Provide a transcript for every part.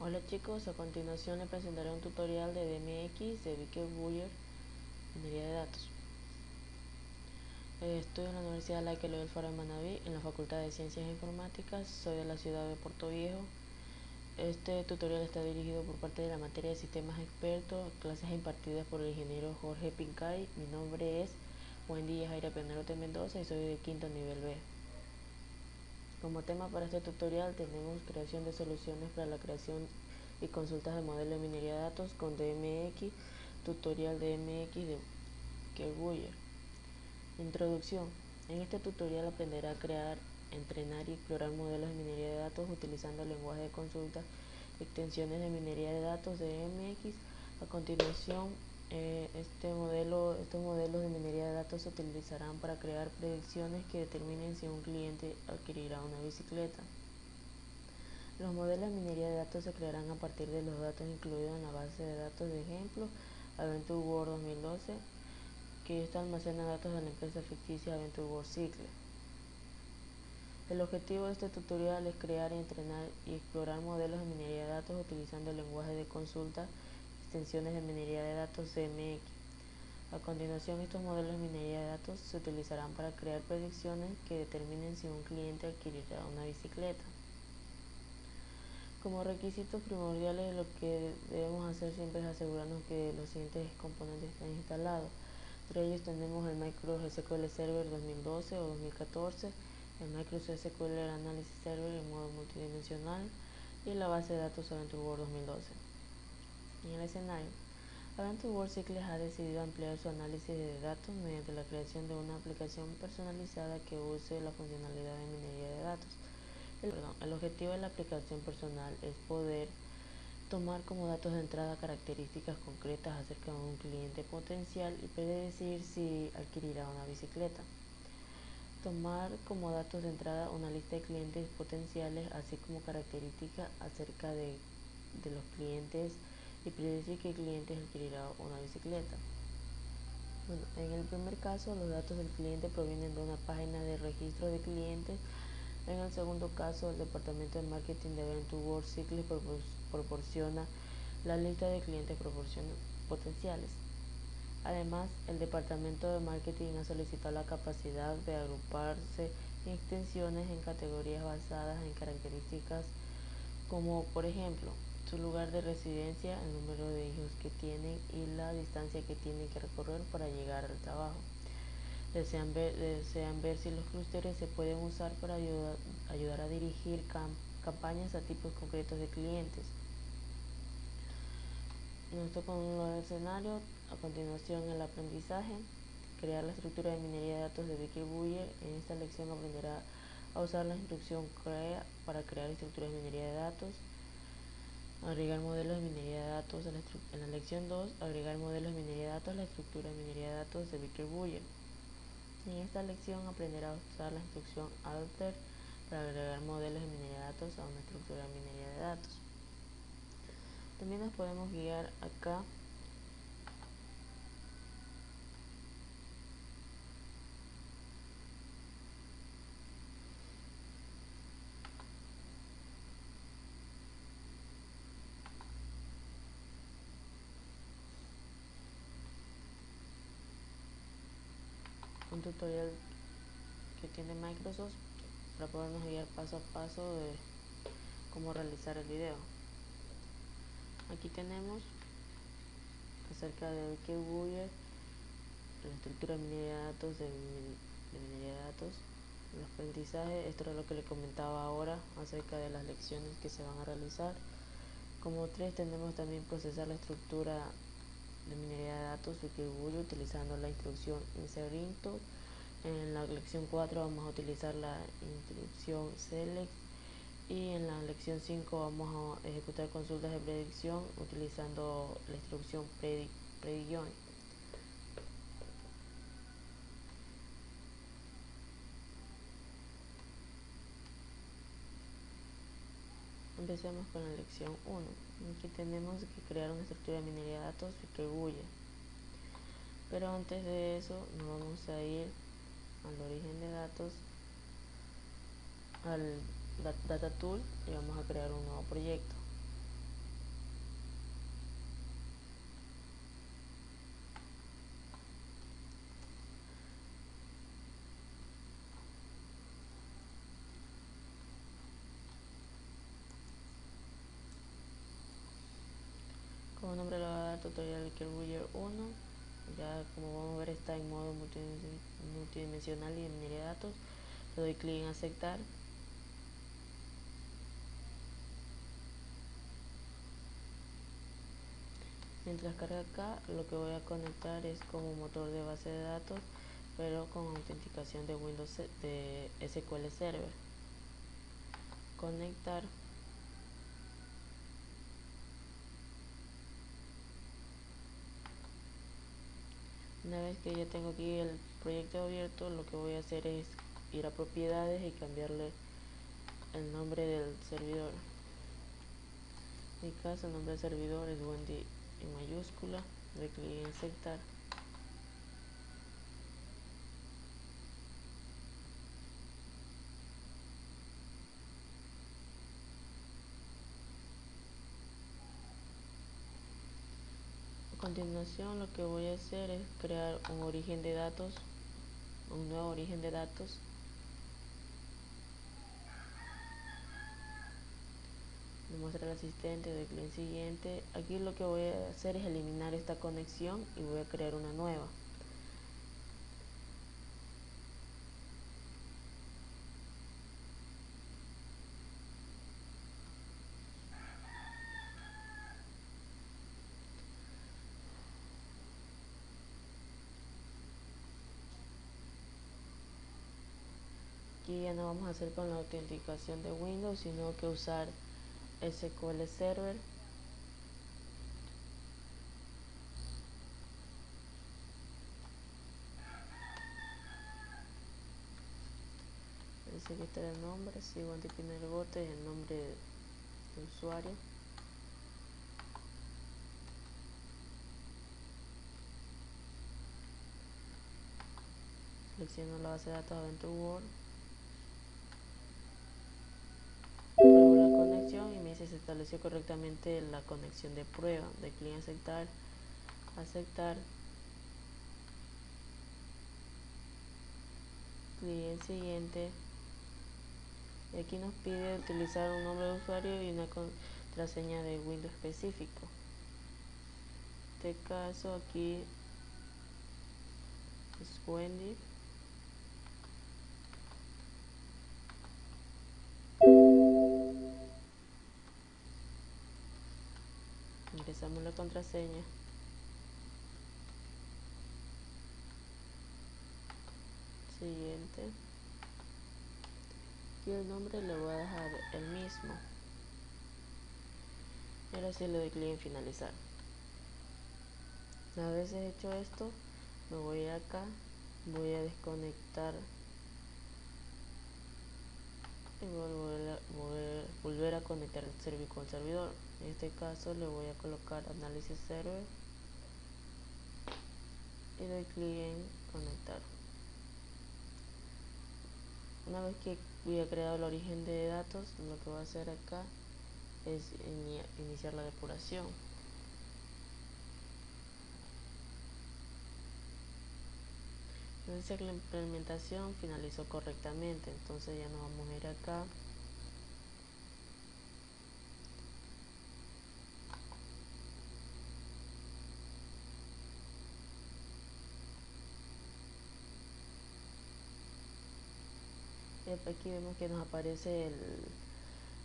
Hola chicos, a continuación les presentaré un tutorial de DMX de Vicker-Buyer, minería de datos. Estudio en la Universidad Laika Level Faro de Manabí, en la Facultad de Ciencias Informáticas. Soy de la ciudad de Puerto Viejo. Este tutorial está dirigido por parte de la materia de sistemas expertos, clases impartidas por el ingeniero Jorge Pincay. Mi nombre es Wendy Jaira Penelote Mendoza y soy de quinto nivel B. Como tema para este tutorial tenemos creación de soluciones para la creación y consultas de modelos de minería de datos con DMX, tutorial DMX de Vicker-Buyer. Introducción. En este tutorial aprenderá a crear, entrenar y explorar modelos de minería de datos utilizando el lenguaje de consulta, extensiones de minería de datos de DMX. A continuación, estos modelos de minería de datos se utilizarán para crear predicciones que determinen si un cliente adquirirá una bicicleta. Los modelos de minería de datos se crearán a partir de los datos incluidos en la base de datos de ejemplo Adventure World 2012, que esta almacena datos de la empresa ficticia Adventure World Cycle. El objetivo de este tutorial es crear, entrenar y explorar modelos de minería de datos utilizando el lenguaje de consulta, extensiones de minería de datos CMX. A continuación, estos modelos de minería de datos se utilizarán para crear predicciones que determinen si un cliente adquirirá una bicicleta. Como requisitos primordiales, lo que debemos hacer siempre es asegurarnos que los siguientes componentes estén instalados. Entre ellos tenemos el Microsoft SQL Server 2012 o 2014, el Microsoft SQL Analysis Server en modo multidimensional y la base de datos Adventure World 2012. En el escenario, Adventure World Cycles ha decidido ampliar su análisis de datos mediante la creación de una aplicación personalizada que use la funcionalidad de minería de datos. El objetivo de la aplicación personal es poder tomar como datos de entrada características concretas acerca de un cliente potencial y predecir si adquirirá una bicicleta. Tomar como datos de entrada una lista de clientes potenciales, así como características acerca de los clientes y predecir qué clientes adquirirá una bicicleta. Bueno, en el primer caso, los datos del cliente provienen de una página de registro de clientes. En el segundo caso, el departamento de marketing de Adventure World Cycle proporciona la lista de clientes potenciales. Además, el departamento de marketing ha solicitado la capacidad de agruparse extensiones en categorías basadas en características como, por ejemplo, su lugar de residencia, el número de hijos que tienen y la distancia que tienen que recorrer para llegar al trabajo. Desean ver si los clústeres se pueden usar para ayudar a dirigir campañas a tipos concretos de clientes. Esto con el escenario. A continuación, el aprendizaje. Crear la estructura de minería de datos de Vicker-Buyer. En esta lección aprenderá a usar la instrucción CREA para crear estructuras de minería de datos. Agregar modelos de minería de datos. En la lección 2, agregar modelos de minería de datos a la estructura de minería de datos de Vicker-Buyer. En esta lección aprenderá a usar la instrucción alter para agregar modelos de minería de datos a una estructura de minería de datos. También nos podemos guiar acá un tutorial que tiene Microsoft para podernos guiar paso a paso de cómo realizar el video. Aquí tenemos acerca de Vicker-Buyer, la estructura de minería de datos de minería de datos, el aprendizaje. Esto era lo que le comentaba ahora acerca de las lecciones que se van a realizar. Como 3 tenemos también procesar la estructura de minería de datos Vicker-Buyer utilizando la instrucción insert-into. En la lección 4 vamos a utilizar la instrucción select y en la lección 5 vamos a ejecutar consultas de predicción utilizando la instrucción predict-join. Empecemos con la lección 1. Aquí tenemos que crear una estructura de minería de datos Vicker-Buyer. Pero antes de eso nos vamos a ir al origen de datos, al Data Tool, y vamos a crear un nuevo proyecto. tutorial de Kerbouiller 1. Ya como vamos a ver está en modo multidimensional y de minería de datos. Le doy clic en aceptar. Mientras carga acá, lo que voy a conectar es como motor de base de datos, pero con autenticación de Windows de SQL Server. Conectar. Una vez que ya tengo aquí el proyecto abierto, lo que voy a hacer es ir a propiedades y cambiarle el nombre del servidor. En mi caso el nombre del servidor es Wendy en mayúscula. Doy clic en aceptar. A continuación lo que voy a hacer es crear un origen de datos, un nuevo origen de datos. Me muestra el asistente, doy clic en siguiente. Aquí lo que voy a hacer es eliminar esta conexión y voy a crear una nueva. Aquí ya no vamos a hacer con la autenticación de Windows, sino que usar SQL Server. Dice que está el nombre, sigo Antipiner Bote y el nombre de usuario. Selecciono la base de datos Adventure World. Pruebo la conexión y me dice se estableció correctamente la conexión de prueba. Doy clic en aceptar, aceptar, clic en siguiente. Y aquí nos pide utilizar un nombre de usuario y una contraseña de Windows específico. En este caso aquí es Wendy. Ingresamos la contraseña. Siguiente. Y el nombre le voy a dejar el mismo. Y ahora sí le doy clic en finalizar. Una vez hecho esto, me voy acá, voy a desconectar y volver a conectar el servidor con el servidor. En este caso le voy a colocar análisis server y doy clic en conectar. Una vez que he creado el origen de datos, lo que voy a hacer acá es iniciar la depuración. Entonces la implementación finalizó correctamente, entonces ya nos vamos a ir acá. Y aquí vemos que nos aparece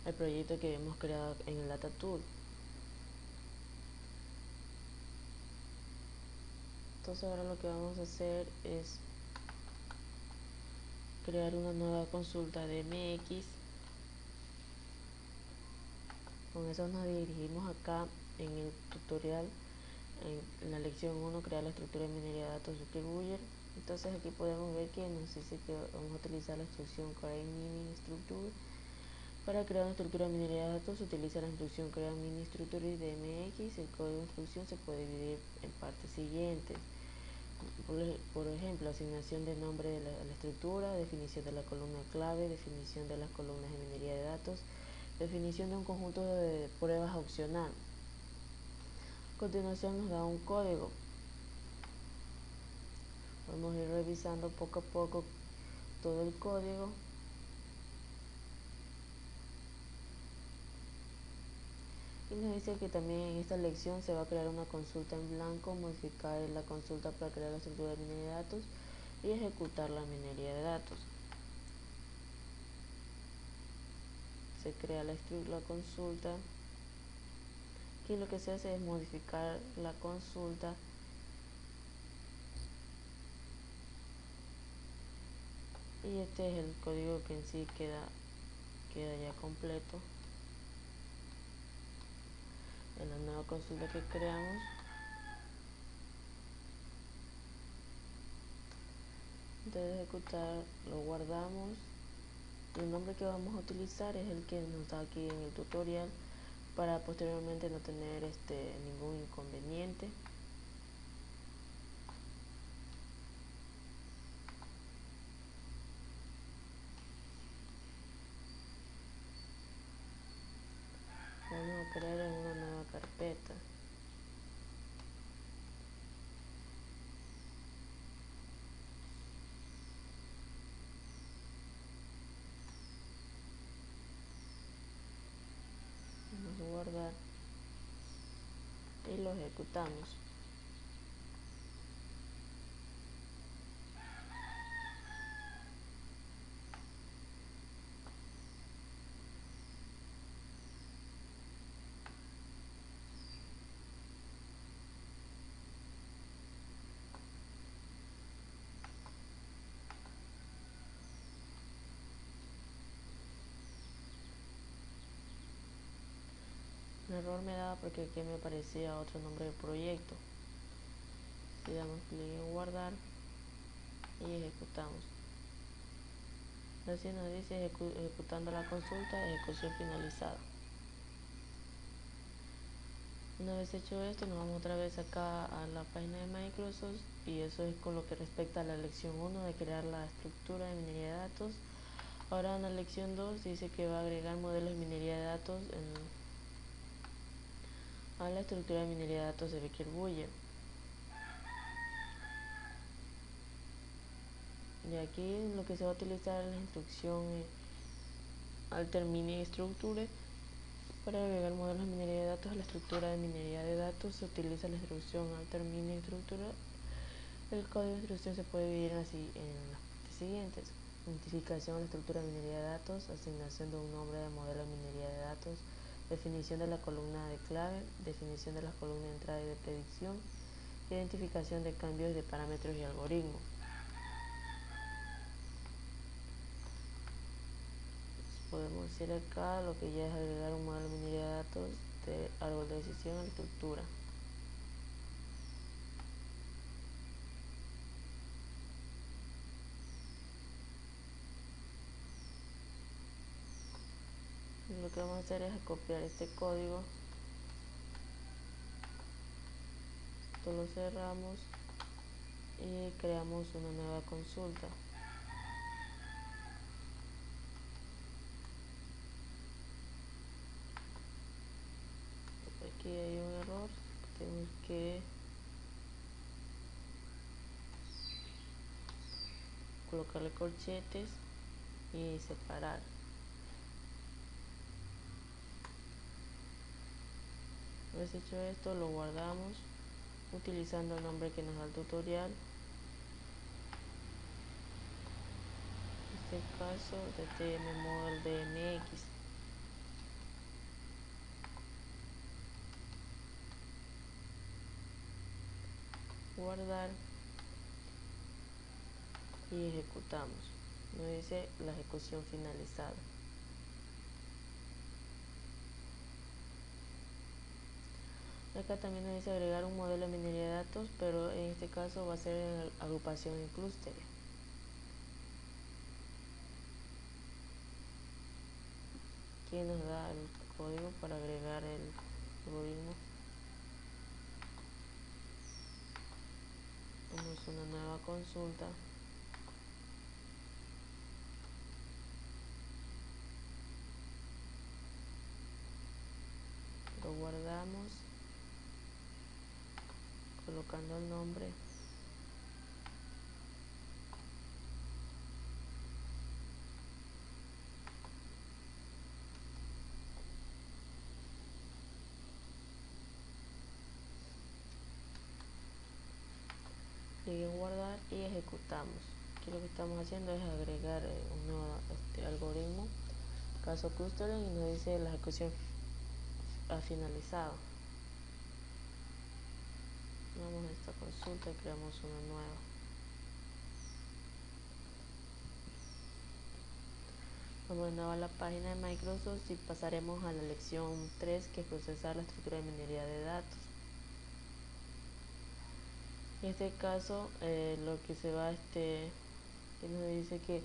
el proyecto que hemos creado en el Data Tool. Entonces ahora lo que vamos a hacer es crear una nueva consulta de MX. Con eso nos dirigimos acá en el tutorial, en la lección 1, crear la estructura de minería de datos de Kerbouiller. Entonces aquí podemos ver que nos dice que vamos a utilizar la instrucción create mini structure. Para crear una estructura de minería de datos se utiliza la instrucción create mini structure de MX. El código de instrucción se puede dividir en partes siguientes. Por ejemplo, asignación de nombre de la estructura, definición de la columna clave, definición de las columnas de minería de datos, definición de un conjunto de pruebas opcional. A continuación nos da un código. Vamos a ir revisando poco a poco todo el código. Y nos dice que también en esta lección se va a crear una consulta en blanco, modificar la consulta para crear la estructura de minería de datos y ejecutar la minería de datos. Se crea la consulta. Aquí lo que se hace es modificar la consulta y este es el código que en sí queda ya completo en la nueva consulta que creamos. Antes de ejecutar lo guardamos y el nombre que vamos a utilizar es el que nos da aquí en el tutorial para posteriormente no tener ningún inconveniente. Vamos a crear en una nueva carpeta. Vamos a guardar y lo ejecutamos. Un error me daba porque aquí me aparecía otro nombre del proyecto. Le damos clic en guardar y ejecutamos. Así nos dice ejecutando la consulta, ejecución finalizada. Una vez hecho esto, nos vamos otra vez acá a la página de Microsoft y eso es con lo que respecta a la lección 1 de crear la estructura de minería de datos. Ahora en la lección 2 dice que va a agregar modelos de minería de datos a la estructura de minería de datos de Becker Buyer. Y aquí lo que se va a utilizar es la instrucción alter mining structure. Para agregar modelos de minería de datos a la estructura de minería de datos se utiliza la instrucción alter mining structure. El código de instrucción se puede dividir así en las partes siguientes: identificación de la estructura de minería de datos, asignación de un nombre de modelo de minería de datos, definición de la columna de clave, definición de las columnas de entrada y de predicción, identificación de cambios de parámetros y algoritmos. Podemos decir acá lo que ya es agregar un modelo de minería de datos de árbol de decisión a la estructura. Lo que vamos a hacer es copiar este código, esto lo cerramos y creamos una nueva consulta. Aquí hay un error, tenemos que colocarle corchetes y separar. Una vez hecho esto, lo guardamos utilizando el nombre que nos da el tutorial, en este caso DTM Model DMX. Guardar y ejecutamos. Nos dice la ejecución finalizada. Acá también nos dice agregar un modelo de minería de datos, pero en este caso va a ser en agrupación en clústeres. Aquí nos da el código para agregar el algoritmo. Hacemos una nueva consulta. Lo guardamos colocando el nombre. clic en guardar y ejecutamos. Aquí lo que estamos haciendo es agregar un nuevo algoritmo, caso clustering, y nos dice la ejecución ha finalizado. Vamos a esta consulta y creamos una nueva. Vamos de nuevo a la página de Microsoft y pasaremos a la lección 3, que es procesar la estructura de minería de datos. En este caso, lo que se va que nos dice que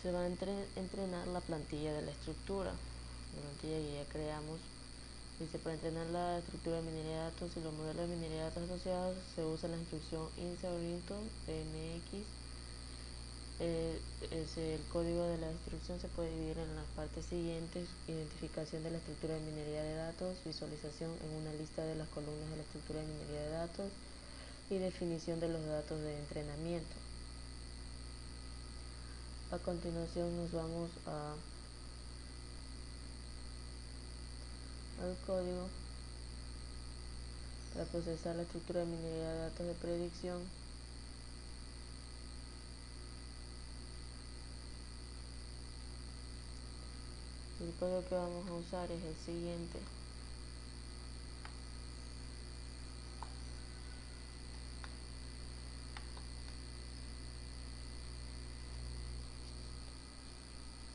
se va a entrenar la plantilla de la estructura, la plantilla que ya creamos. Dice, para entrenar la estructura de minería de datos y los modelos de minería de datos asociados se usa la instrucción insert_mx. El código de la instrucción se puede dividir en las partes siguientes: identificación de la estructura de minería de datos, visualización en una lista de las columnas de la estructura de minería de datos y definición de los datos de entrenamiento. A continuación nos vamos al código para procesar la estructura de minería de datos de predicción. El código que vamos a usar es el siguiente.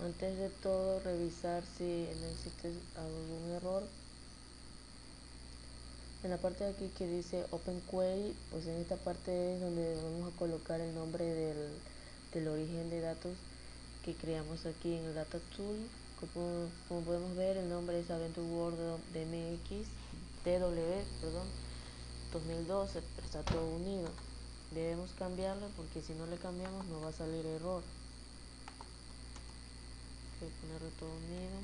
Antes de todo, revisar si no existe algún error. En la parte de aquí que dice Open Query, pues en esta parte es donde vamos a colocar el nombre del origen de datos que creamos aquí en el Data Tool. Como podemos ver, el nombre es Adventure World DMX, perdón, 2012, pero está todo unido. Debemos cambiarlo porque si no le cambiamos nos va a salir error. Hay que ponerlo todo unido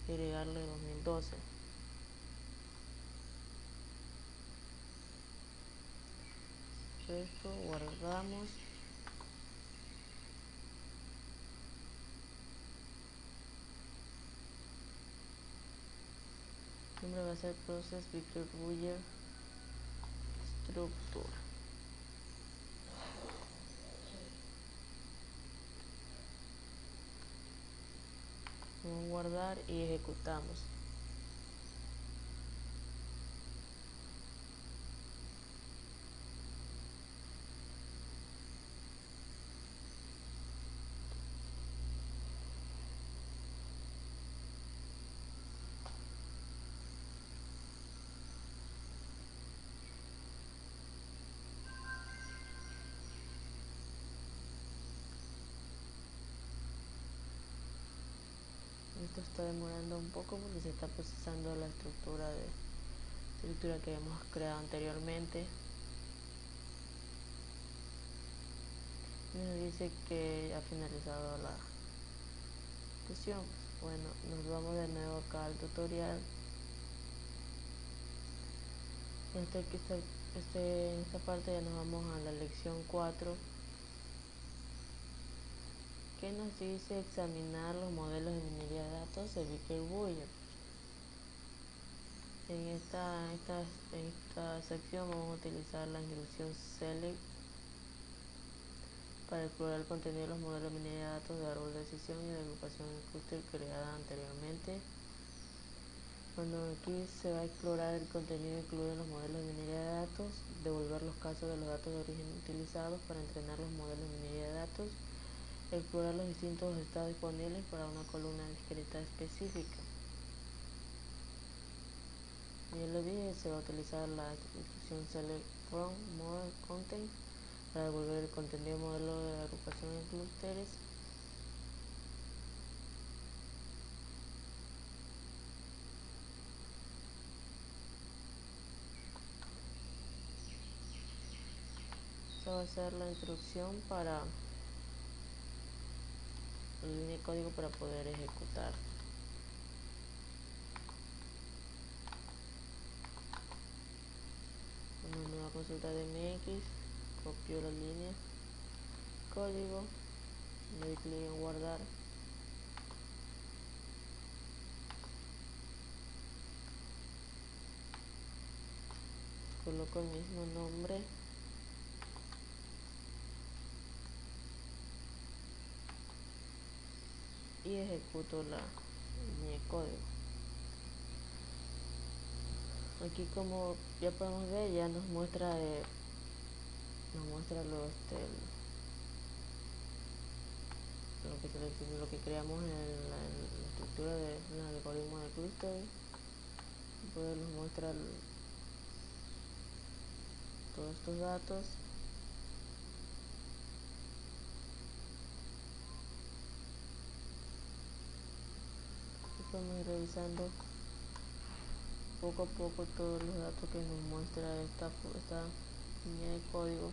y agregarle 2012. Esto guardamos. El nombre va a ser Process Victor Buyer Structure. Vamos a guardar y ejecutamos. Esto está demorando un poco porque se está procesando la estructura que hemos creado anteriormente. Nos dice que ha finalizado la ejecución. Bueno, nos vamos de nuevo acá al tutorial. En esta parte ya nos vamos a la lección 4, que nos dice examinar los modelos de minería de datos de Vickers Buyer. En esta sección vamos a utilizar la instrucción select para explorar el contenido de los modelos de minería de datos de árbol de decisión y de agrupación en clúster creada anteriormente. Cuando aquí se va a explorar el contenido incluido en los modelos de minería de datos, devolver los casos de los datos de origen utilizados para entrenar los modelos de minería de datos, explorar los distintos estados disponibles para una columna discreta específica. Ya lo dije, se va a utilizar la instrucción select from model content para devolver el contenido modelo de agrupación en clústeres. Esta va a ser la instrucción para la línea de código para poder ejecutar. Una nueva consulta de MX, copio la línea, código, doy clic en guardar. Coloco el mismo nombre y ejecuto la línea de código. Aquí, como ya podemos ver, ya nos muestra lo que creamos en la estructura del algoritmo de clustering. Pues nos muestra todos estos datos. Y podemos ir revisando poco a poco todos los datos que nos muestra esta línea de código.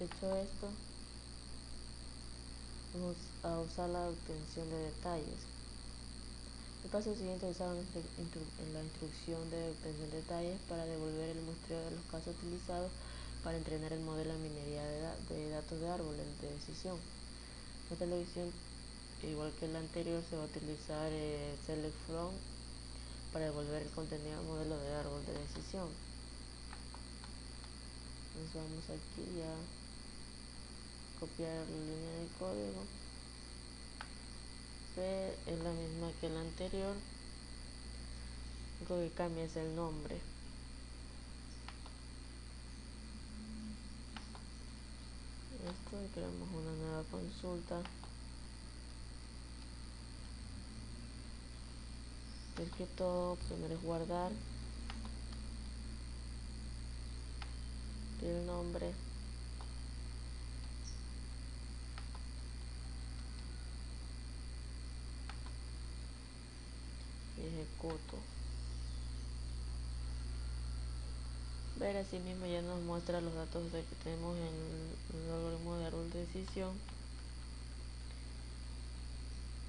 Hecho esto, vamos a usar la obtención de detalles. El paso siguiente es usar en la instrucción de obtención de detalles para devolver el muestreo de los casos utilizados para entrenar el modelo de minería de datos de árboles de decisión. Esta elección, igual que la anterior, se va a utilizar select from para devolver el contenido del modelo de árbol de decisión. Entonces vamos aquí a copiar la línea de código. Es la misma que la anterior, lo que cambia es el nombre. Esto, y creamos una nueva consulta. Es que todo primero es guardar el nombre, y ejecuto. Ver, así mismo ya nos muestra los datos que tenemos en el algoritmo de árbol de decisión.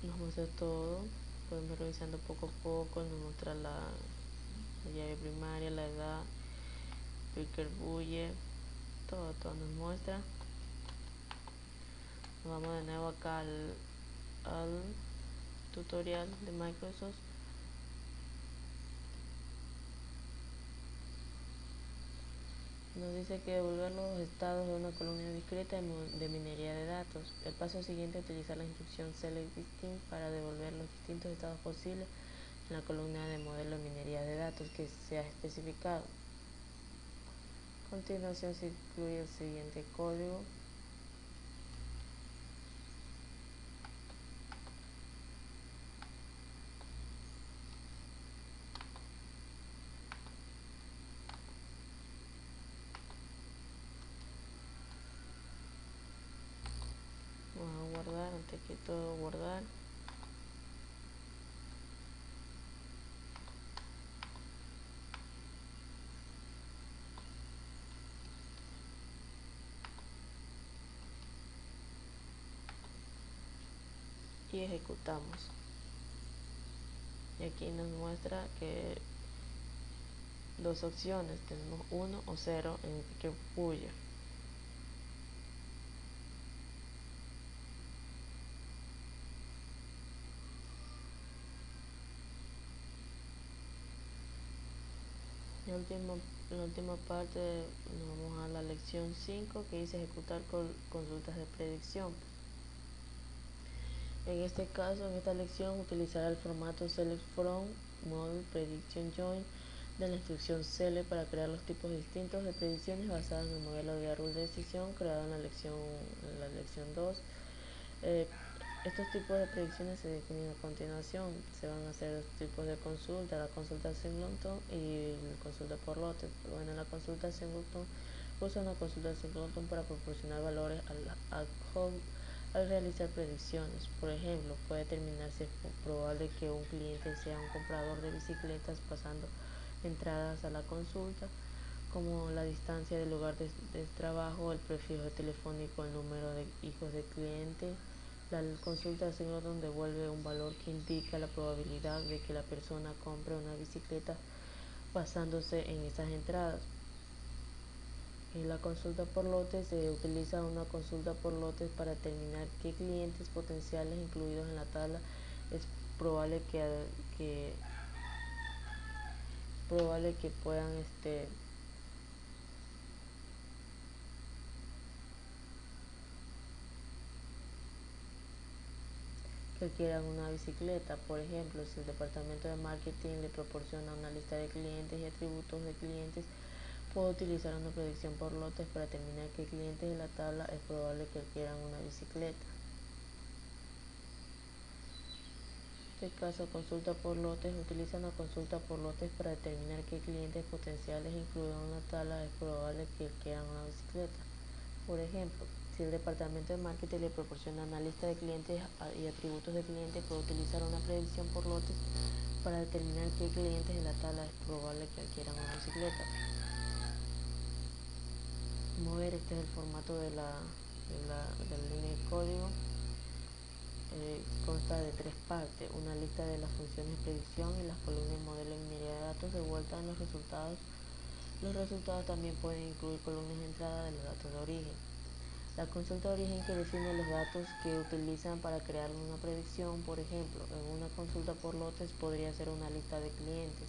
Nos muestra todo, podemos ir revisando poco a poco, nos muestra la llave primaria, la edad, Picker Bulle, todo nos muestra. Nos vamos de nuevo acá al tutorial de Microsoft. Nos dice que devolver los estados de una columna discreta de minería de datos. El paso siguiente es utilizar la instrucción select distinct para devolver los distintos estados posibles en la columna de modelo de minería de datos que se ha especificado. A continuación se incluye el siguiente código. Vamos a guardar, antes que todo guardar. Y ejecutamos. Y aquí nos muestra que dos opciones, tenemos 1 o 0 en Picker Bulle. En la última parte nos vamos a la lección 5, que dice ejecutar consultas de predicción. En este caso, en esta lección, utilizará el formato select from model prediction join de la instrucción select para crear los tipos distintos de predicciones basadas en el modelo de árbol de decisión creado en la lección 2. Estos tipos de predicciones se definen a continuación. Se van a hacer dos tipos de consulta, la consulta singleton y la consulta por lotes. Bueno, en la consulta singleton usa una consulta singleton para proporcionar valores al host al realizar predicciones. Por ejemplo, puede determinar si es probable que un cliente sea un comprador de bicicletas pasando entradas a la consulta, como la distancia del lugar de trabajo, el prefijo telefónico, el número de hijos del cliente. La consulta singleton devuelve un valor que indica la probabilidad de que la persona compre una bicicleta basándose en esas entradas. En la consulta por lotes se utiliza una consulta por lotes para determinar qué clientes potenciales incluidos en la tabla es probable que probable que puedan que quieran una bicicleta. Por ejemplo, si el departamento de marketing le proporciona una lista de clientes y atributos de clientes, puedo utilizar una predicción por lotes para determinar qué clientes de la tabla es probable que quieran una bicicleta. En este caso, consulta por lotes. Utiliza una consulta por lotes para determinar qué clientes potenciales incluidos en una tabla es probable que quieran una bicicleta. Por ejemplo, si el departamento de marketing le proporciona una lista de clientes y atributos de clientes, puedo utilizar una predicción por lotes para determinar qué clientes de la tabla es probable que adquieran una bicicleta. Como ver, este es el formato de la línea de código. Consta de 3 partes: una lista de las funciones de predicción y las columnas modelo de minería de datos de vuelta en los resultados. Los resultados también pueden incluir columnas de entrada de los datos de origen. La consulta de origen que define los datos que utilizan para crear una predicción. Por ejemplo, en una consulta por lotes podría ser una lista de clientes.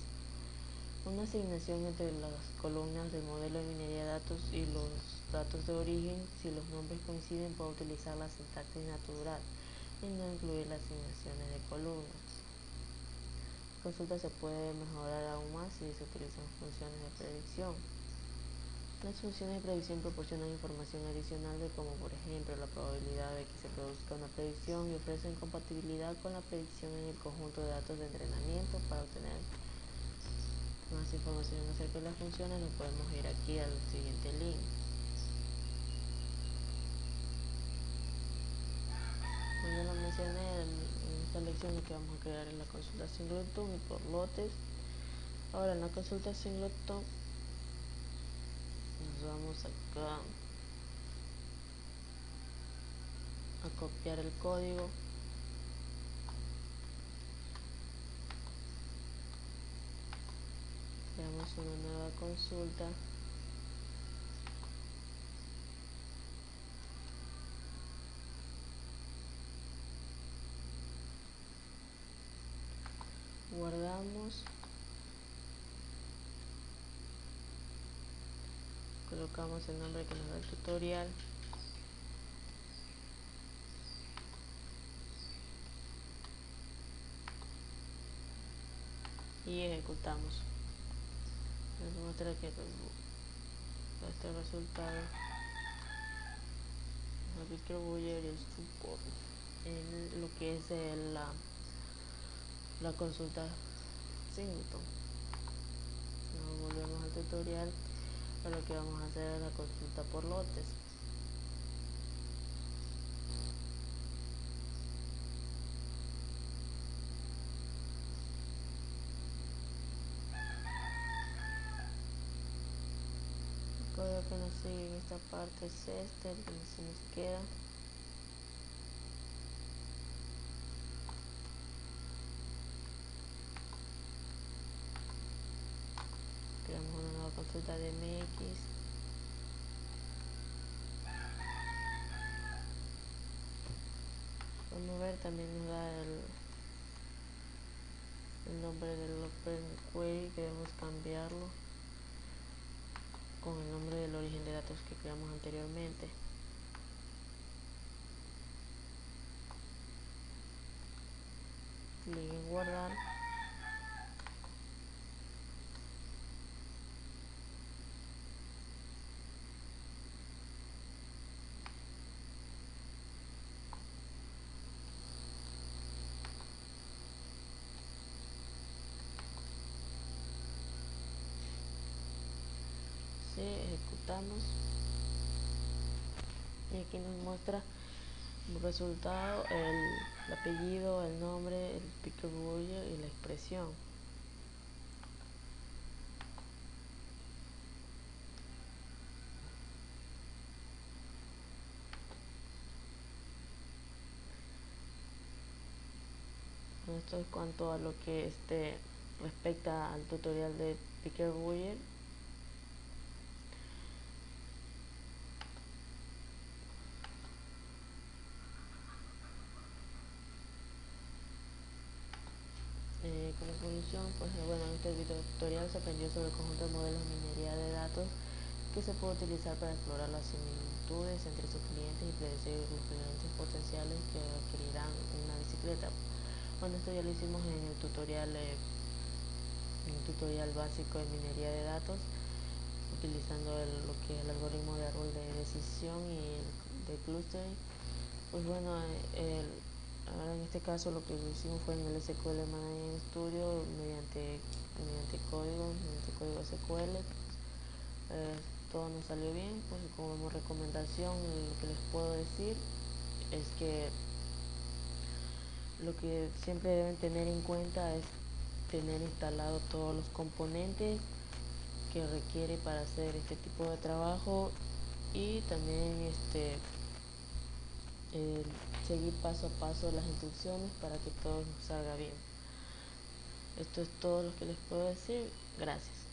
Una asignación entre las columnas del modelo de minería de datos y los datos de origen. Si los nombres coinciden, puedo utilizar la sintaxis natural y no incluir las asignaciones de columnas. La consulta se puede mejorar aún más si se utilizan funciones de predicción. Las funciones de predicción proporcionan información adicional de como, por ejemplo, la probabilidad de que se produzca una predicción, y ofrecen compatibilidad con la predicción en el conjunto de datos de entrenamiento. Para obtener más información acerca de las funciones, nos podemos ir aquí al siguiente link. Como ya lo mencioné en esta lección, lo que vamos a crear es la consulta singleton y por lotes. Ahora, en la consulta singleton nos vamos acá a copiar el código. Creamos una nueva consulta. Guardamos. Colocamos el nombre que nos da el tutorial. Y ejecutamos. Nos muestra que este resultado el Pickerbuyer y el support en lo que es la consulta singleton. Nos volvemos al tutorial. Ahora lo que vamos a hacer es la consulta por lotes. El código que nos sigue en esta parte es el que se nos queda. Creamos una nueva consulta de MX. Vamos a ver, también nos da el nombre del Open Query, que debemos cambiarlo con el nombre del origen de datos que creamos anteriormente. Clic en guardar. Sí, ejecutamos. Y aquí nos muestra el resultado, el apellido, el nombre, el Pickerbuyer y la expresión. Esto es cuanto a lo que respecta al tutorial de Pickerbuyer. Como introducción, pues bueno, en este video tutorial se aprendió sobre el conjunto de modelos de minería de datos que se puede utilizar para explorar las similitudes entre sus clientes y predecir los clientes potenciales que adquirirán una bicicleta. Bueno, esto ya lo hicimos en el tutorial, básico de minería de datos, utilizando lo que es el algoritmo de árbol de decisión y el de clustering. Pues bueno, ahora en este caso lo que hicimos fue en el SQL Management Studio mediante código SQL. Todo nos salió bien. Pues como recomendación, lo que les puedo decir es que lo que siempre deben tener en cuenta es tener instalados todos los componentes que requiere para hacer este tipo de trabajo, y también seguir paso a paso las instrucciones para que todo salga bien. Esto es todo lo que les puedo decir. Gracias.